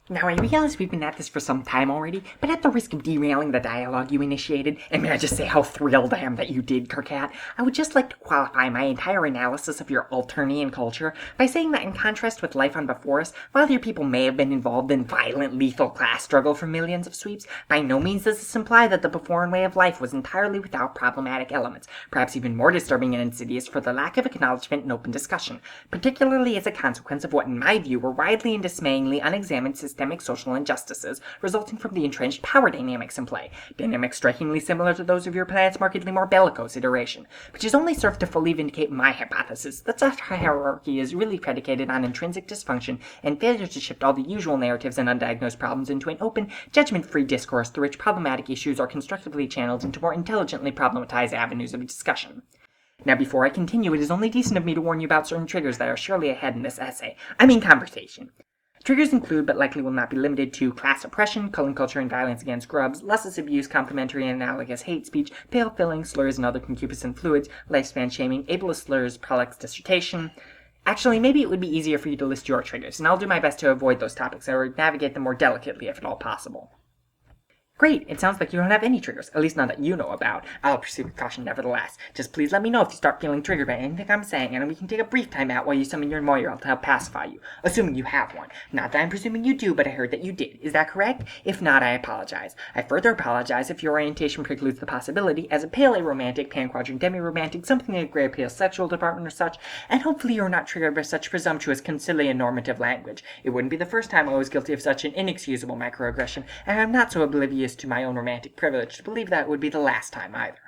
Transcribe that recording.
Now, I realize we've been at this for some time already, but at the risk of derailing the dialogue you initiated, and may I just say how thrilled I am that you did, Karkat, I would just like to qualify my entire analysis of your Alternian culture by saying that in contrast with life on before us, while your people may have been involved in violent, lethal class struggle for millions of sweeps, by no means does this imply that the beforeign way of life was entirely without problematic elements, perhaps even more disturbing and insidious for the lack of acknowledgement and open discussion, particularly as a consequence of what in my view were widely and dismayingly unexamined systemic social injustices resulting from the entrenched power dynamics in play, dynamics strikingly similar to those of your planet's markedly more bellicose iteration, which has only served to fully vindicate my hypothesis that such hierarchy is really predicated on intrinsic dysfunction and failure to shift all the usual narratives and undiagnosed problems into an open, judgment-free discourse through which problematic issues are constructively channeled into more intelligently problematized avenues of discussion. Now, before I continue, it is only decent of me to warn you about certain triggers that are surely ahead in this essay. Conversation. Triggers include, but likely will not be limited to, class oppression, culling culture and violence against grubs, luscious abuse, complimentary and analogous hate speech, pale filling, slurs and other concupiscent fluids, lifespan shaming, ableist slurs, prolix dissertation. Actually, maybe it would be easier for you to list your triggers, and I'll do my best to avoid those topics or navigate them more delicately if at all possible. Great, it sounds like you don't have any triggers, at least none that you know about. I'll proceed with caution nevertheless. Just please let me know if you start feeling triggered by anything I'm saying, and we can take a brief time out while you summon your Moira to help pacify you, assuming you have one. Not that I'm presuming you do, but I heard that you did. Is that correct? If not, I apologize. I further apologize if your orientation precludes the possibility, as a pale aromantic, pan-quadrant demi-romantic, something in a gray pale sexual department or such, and hopefully you're not triggered by such presumptuous conciliant normative language. It wouldn't be the first time I was guilty of such an inexcusable microaggression, and I'm not so oblivious to my own romantic privilege to believe that it would be the last time either.